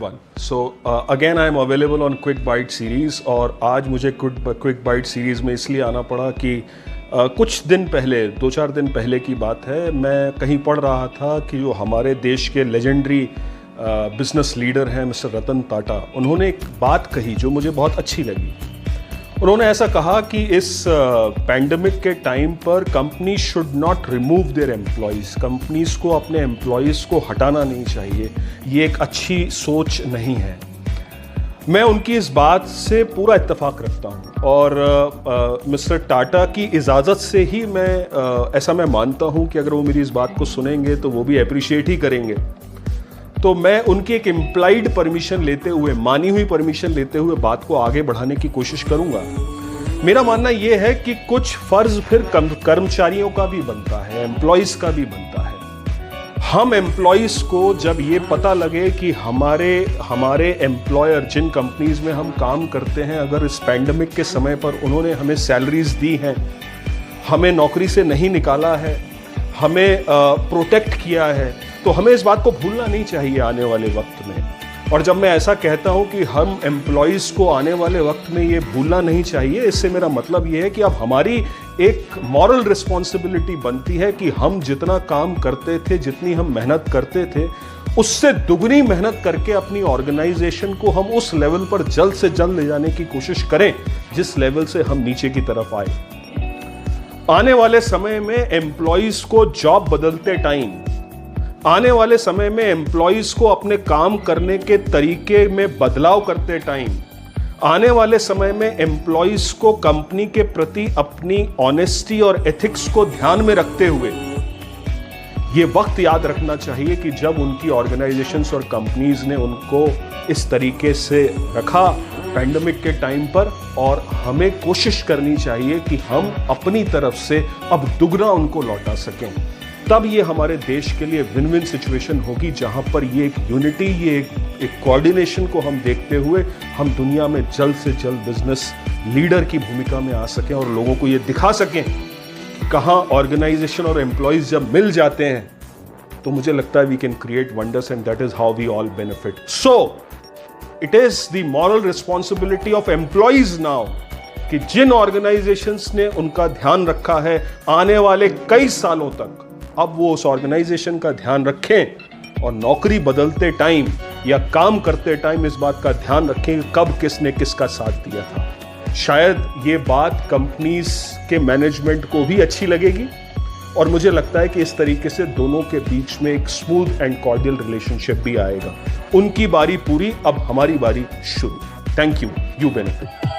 everyone. So again I am available on Quick Bite series और आज मुझे Quick Bite series में इसलिए आना पड़ा कि कुछ दिन पहले 2-4 दिन पहले की बात है, मैं कहीं पढ़ रहा था कि जो हमारे देश के लेजेंडरी बिजनेस लीडर हैं मिस्टर रतन टाटा, उन्होंने एक बात कही जो मुझे बहुत अच्छी लगी। उन्होंने ऐसा कहा कि इस पैंडमिक के टाइम पर company should not remove their employees, companies को अपने एम्प्लॉयज़ को हटाना नहीं चाहिए, ये एक अच्छी सोच नहीं है। मैं उनकी इस बात से पूरा इत्तेफाक रखता हूँ और मिस्टर टाटा की इजाज़त से ही ऐसा मैं मानता हूँ कि अगर वो मेरी इस बात को सुनेंगे तो वो भी अप्रिशिएट ही करेंगे। तो मैं उनकी एक इम्प्लाइड परमिशन लेते हुए, मानी हुई परमिशन लेते हुए बात को आगे बढ़ाने की कोशिश करूंगा। मेरा मानना यह है कि कुछ फर्ज फिर कर्मचारियों का भी बनता है, एम्प्लॉयज़ का भी बनता है। हम एम्प्लॉयज़ को जब ये पता लगे कि हमारे एम्प्लॉयर जिन कंपनीज में हम काम करते हैं, अगर इस पैंडमिक के समय पर उन्होंने हमें सैलरीज दी हैं, हमें नौकरी से नहीं निकाला है, हमें प्रोटेक्ट किया है, तो हमें इस बात को भूलना नहीं चाहिए आने वाले वक्त में। और जब मैं ऐसा कहता हूं कि हम एम्प्लॉयज़ को आने वाले वक्त में ये भूलना नहीं चाहिए, इससे मेरा मतलब ये है कि अब हमारी एक मॉरल रिस्पॉन्सिबिलिटी बनती है कि हम जितना काम करते थे, जितनी हम मेहनत करते थे, उससे दुगनी मेहनत करके अपनी ऑर्गेनाइजेशन को हम उस लेवल पर जल्द से जल्द ले जाने की कोशिश करें जिस लेवल से हम नीचे की तरफ आए। आने वाले समय में एम्प्लॉयज़ को जॉब बदलते टाइम, आने वाले समय में एम्प्लॉयज़ को अपने काम करने के तरीके में बदलाव करते टाइम, आने वाले समय में एम्प्लॉयज़ को कंपनी के प्रति अपनी ऑनेस्टी और एथिक्स को ध्यान में रखते हुए ये वक्त याद रखना चाहिए कि जब उनकी ऑर्गेनाइजेशंस और कंपनीज ने उनको इस तरीके से रखा पैंडेमिक के टाइम पर, और हमें कोशिश करनी चाहिए कि हम अपनी तरफ से अब दुगना उनको लौटा सकें। तब ये हमारे देश के लिए विन विन सिचुएशन होगी, जहां पर ये एक यूनिटी, ये एक कोऑर्डिनेशन को हम देखते हुए हम दुनिया में जल्द से जल्द बिजनेस लीडर की भूमिका में आ सकें और लोगों को ये दिखा सकें कि कहां ऑर्गेनाइजेशन और एम्प्लॉयज जब मिल जाते हैं तो मुझे लगता है we can create wonders and that is how we all benefit. So it is the moral responsibility of employees now कि जिन ऑर्गेनाइजेशंस ने उनका ध्यान रखा है आने वाले कई सालों तक, अब वो उस ऑर्गेनाइजेशन का ध्यान रखें और नौकरी बदलते टाइम या काम करते टाइम इस बात का ध्यान रखें कि कब किसने किसका साथ दिया था। शायद ये बात कंपनीज के मैनेजमेंट को भी अच्छी लगेगी और मुझे लगता है कि इस तरीके से दोनों के बीच में एक स्मूथ एंड कॉर्डियल रिलेशनशिप भी आएगा। उनकी बारी पूरी, अब हमारी बारी शुरू। Thank you, you benefit.